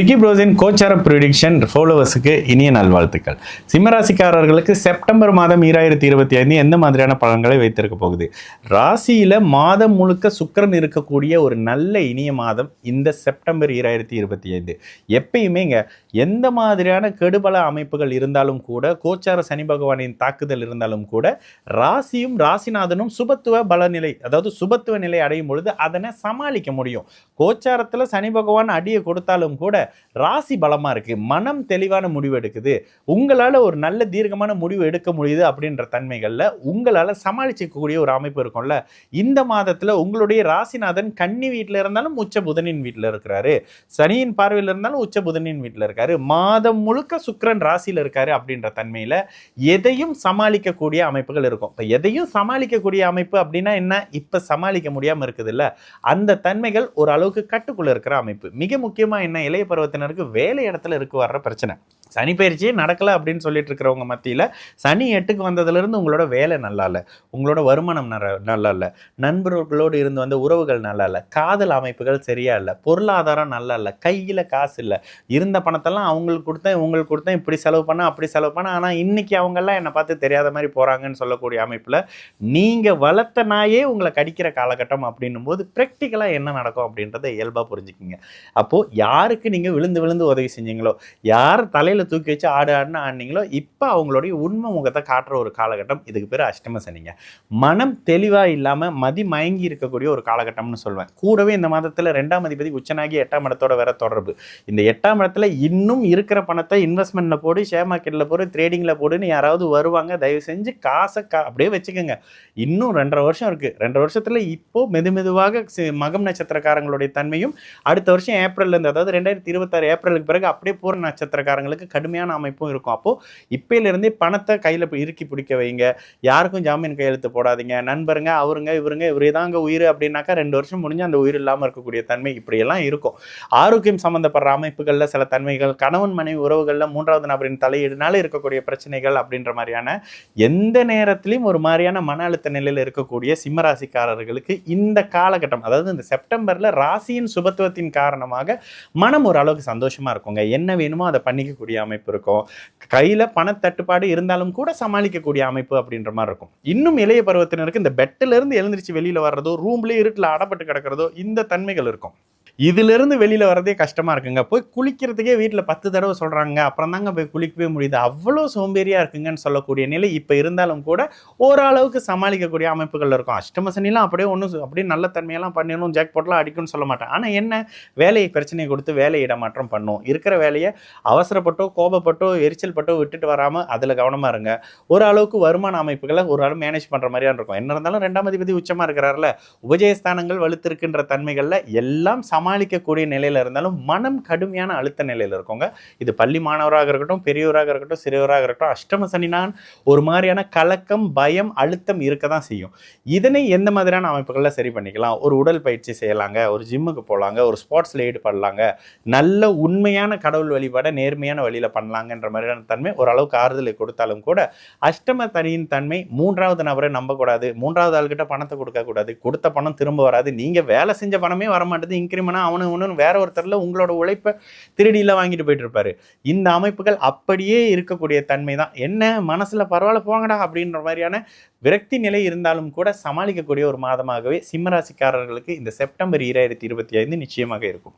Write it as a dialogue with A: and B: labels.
A: விக்கி ப்ரோஸின் கோச்சார ப்ரிடிக்ஷன் ஃபாலோவர்ஸுக்கு இனிய நல்வாழ்த்துக்கள். சிம்மராசிக்காரர்களுக்கு செப்டம்பர் மாதம் 2025 எந்த மாதிரியான பலன்களை வைத்திருக்க போகுது? ராசியில் மாதம் முழுக்க சுக்கிரன் இருக்கக்கூடிய ஒரு நல்ல இனிய மாதம் இந்த செப்டம்பர் 2025. எப்பயுமேங்க எந்த மாதிரியான கெடுபல அமைப்புகள் இருந்தாலும் கூட, கோச்சார சனி பகவானின் தாக்குதல் இருந்தாலும் கூட, ராசியும் ராசிநாதனும் சுபத்துவ பலநிலை, அதாவது சுபத்துவ நிலை அடையும் பொழுது அதனை சமாளிக்க முடியும். கோச்சாரத்தில் சனி பகவான் அடியை கொடுத்தாலும் கூட ராசி பலமா இருக்கு, மனம் தெளிவான முடிவு எடுக்குது, உங்களால ஒரு நல்ல தீர்க்கமான முடிவு எடுக்க முடியுது அப்படின்ற தன்மைகள்ல உங்களால சமாளிக்கக்கூடிய ஒரு அமைப்பு இருக்கும்ல. இந்த மாதத்துல உங்களுடைய ராசிநாதன் கன்னி வீட்டில் இருந்தாலும் உச்ச புதனின் வீட்டில் இருக்கிறாரு, சனியின் பார்வையில் இருந்தாலும் உச்ச புதனின் வீட்டில் இருக்காரு, மாதம் முழுக்க சுக்கிரன் ராசியில் இருக்காரு அப்படின்ற தன்மையில எதையும் சமாளிக்கக்கூடிய அமைப்புகள் இருக்கும். இப்ப எதையும் சமாளிக்கக்கூடிய அமைப்பு அப்படின்னா என்ன? இப்ப சமாளிக்க முடியாம இருக்குது இல்ல, அந்த தன்மைகள் ஒரு அளவுக்கு கட்டுக்குள்ள இருக்கிற அமைப்பு. மிக முக்கியமா என்ன, இளைய பருவத்தினருக்கு வேலை இடத்துல வர்ற பிரச்சனை. சனி பயிற்சியே நடக்கலை அப்படின்னு சொல்லிட்டு இருக்கிறவங்க மத்தியில் சனி 8க்கு வந்ததுலேருந்து உங்களோட வேலை நல்லா இல்லை, உங்களோட வருமானம் நல்லா இல்லை, நண்பர்களோடு இருந்து வந்த உறவுகள் நல்லா இல்லை, காதல் அமைப்புகள் சரியா இல்லை, பொருளாதாரம் நல்லா இல்லை, கையில் காசு இல்லை, இருந்த பணத்தெல்லாம் அவங்களுக்கு கொடுத்தேன் இவங்களுக்கு கொடுத்தேன், இப்படி செலவு பண்ண அப்படி செலவு பண்ண, ஆனால் இன்னைக்கு அவங்கெல்லாம் என்னை பார்த்து தெரியாத மாதிரி போகிறாங்கன்னு சொல்லக்கூடிய அமைப்பில் நீங்கள் வளர்த்த நாயே உங்களை கடிக்கிற காலகட்டம் அப்படின்னும் போது ப்ராக்டிக்கலாக என்ன நடக்கும் அப்படின்றத இயல்பாக புரிஞ்சுக்கிங்க. அப்போது யாருக்கு நீங்கள் விழுந்து விழுந்து உதவி செஞ்சீங்களோ, யார் தலையில் தூக்கி வச்சு ஆடுன்னு ஆடினீங்களோ, இப்போ அவங்களுடைய உண்மை முகத்தை காட்டுற ஒரு காலகட்டம். இதுக்கு பேர் அஷ்டம சனிங்க. மனம் தெளிவாக இல்லாமல் மதி மயங்கி இருக்கக்கூடிய ஒரு காலகட்டம்னு சொல்வேன். கூடவே இந்த மாதத்தில் 2ஆம் அதிபதி உச்சனாகி 8ஆம் இடத்தோட வேற தொடர்பு. இந்த 8ஆம் இடத்துல இன்னும் இருக்கிற பணத்தை இன்வெஸ்ட்மெண்ட்ல போடு, ஷேர் மார்க்கெட்டில் போடு, ட்ரேடிங்கில் போடுன்னு யாராவது வருவாங்க. தயவு செஞ்சு காசை அப்படியே வச்சுக்கோங்க. இன்னும் 2.5 வருஷம் இருக்குது. 2.5 வருஷத்தில் இப்போ மெதுவாக மகம் நட்சத்திரக்காரங்களுடைய தன்மையும், அடுத்த வருஷம் ஏப்ரல்லேருந்து, அதாவது 2026 ஏப்ரலுக்கு பிறகு அப்படியே பூர்ண நட்சத்திரக்காரங்களுக்கு கடுமையான அமைப்பும் இருக்கும். அப்போ இப்பையிலிருந்தே பணத்தை கையில் இறுக்கி பிடிக்க வைங்க. யாருக்கும் ஜாமீன் கையெழுத்து போடாதீங்க. நண்பருங்க அவருங்க இவருங்க இவரே தாங்க உயிர் அப்படின்னாக்கா 2 வருஷம் முடிஞ்சு அந்த உயிர் இல்லாமல் இருக்கக்கூடிய தன்மை இப்படியெல்லாம் இருக்கும். ஆரோக்கியம் சம்பந்தப்படுற அமைப்புகளில் சில தன்மைகள், கணவன் மனைவி உறவுகளில் 3வது நபரின் தலையீடுனால இருக்கக்கூடிய பிரச்சனைகள் அப்படின்ற மாதிரியான எந்த நேரத்திலையும் ஒரு மாதிரியான மன அழுத்த நிலையில் இருக்கக்கூடிய சிம்மராசிக்காரர்களுக்கு இந்த காலகட்டம், அதாவது இந்த செப்டம்பர்ல ராசியின் சுபத்துவத்தின் காரணமாக மனம் ஒரு அளவுக்கு சந்தோஷமா இருக்குங்க. என்ன வேணுமோ அதை பண்ணிக்கக்கூடிய அமைப்பு இருக்கும். கையில பணத்தட்டுப்பாடு இருந்தாலும் கூட சமாளிக்கக்கூடிய அமைப்பு அப்படின்ற மாதிரி இருக்கும். இன்னும் இளைய பருவத்தினருக்கு இந்த பெட்டில இருந்து எழுந்திரிச்சு வெளியில வர்றதோ, ரூம்லயே இருட்டில் அடப்பட்டு கிடக்கிறதோ, இந்த தன்மைகள் இருக்கும். இதிலிருந்து வெளியில் வரதே கஷ்டமாக இருக்குங்க. போய் குளிக்கிறதுக்கே வீட்டில் 10 தடவை சொல்கிறாங்க, அப்புறம் தாங்க போய் குளிக்கவே முடியுது, அவ்வளோ சோம்பேறியாக இருக்குங்கன்னு சொல்லக்கூடிய நிலை இப்போ இருந்தாலும் கூட ஓரளவுக்கு சமாளிக்கக்கூடிய அமைப்புகள் இருக்கும். அஷ்டம சனிலாம் அப்படியே அப்படியே நல்ல தன்மையெல்லாம் பண்ணிடணும், ஜாக் போட்டெலாம் அடிக்கும்னு சொல்ல மாட்டேன். ஆனால் என்ன, வேலையை பிரச்சனையை கொடுத்து வேலை இடமாற்றம் பண்ணும். இருக்கிற வேலையை அவசரப்பட்டோ கோபப்பட்டோ எரிச்சல் பட்டோ விட்டுட்டு வராமல் அதில் கவனமாக இருங்க. ஓரளவுக்கு வருமான அமைப்புகளை ஒரு அளவு மேனேஜ் பண்ணுற மாதிரியான இருக்கும். என்ன இருந்தாலும் 2ஆம் அதிபதி உச்சமாக இருக்கிறார்ல, உபஜயஸ்தானங்கள் வலுத்திருக்கின்ற தன்மைகளில் எல்லாம் சமாளிக்கக்கூடிய நிலையில் இருந்தாலும் மனம் கடுமையான அழுத்த நிலையில் இருக்கோங்க. இது பள்ளி மாணவராக இருக்கட்டும், பெரியவராக இருக்கட்டும், சிறியவராக இருக்கட்டும், அஷ்டம சனினான் ஒரு மாதிரியான கலக்கம், பயம், அழுத்தம் இருக்க தான் செய்யும். இதனை எந்த மாதிரியான அமைப்புகளில் சரி பண்ணிக்கலாம்? ஒரு உடல் பயிற்சி செய்யலாங்க, ஒரு ஜிம்முக்கு போகலாங்க, ஒரு ஸ்போர்ட்ஸில் ஈடுபடலாங்க, நல்ல உண்மையான கடவுள் வழிபாட நேர்மையான வழியில் பண்ணலாங்கன்ற மாதிரியான தன்மை ஓரளவுக்கு ஆறுதலை கொடுத்தாலும் கூட, அஷ்டம சனியின் தன்மை 3வது நபரை நம்பக்கூடாது, 3வது ஆள்கிட்ட பணத்தை கொடுக்கக்கூடாது, கொடுத்த பணம் திரும்ப வராது, நீங்கள் வேலை செஞ்ச பணமே வரமாட்டேது, இன்க்ரிமெண்ட் அவனு வேற ஒருத்தர்ல உங்களோட உழைப்பை திருடியில வாங்கிட்டு போயிட்டு இருப்பாரு. இந்த அமைப்புகள் அப்படியே இருக்கக்கூடிய தன்மை தான். என்ன மனசுல பரவாயில்ல போங்கடா அப்படின்ற மாதிரியான விரக்தி நிலை இருந்தாலும் கூட சமாளிக்கக்கூடிய ஒரு மாதமாகவே சிம்மராசிக்காரர்களுக்கு இந்த செப்டம்பர் 2025 நிச்சயமாக இருக்கும்.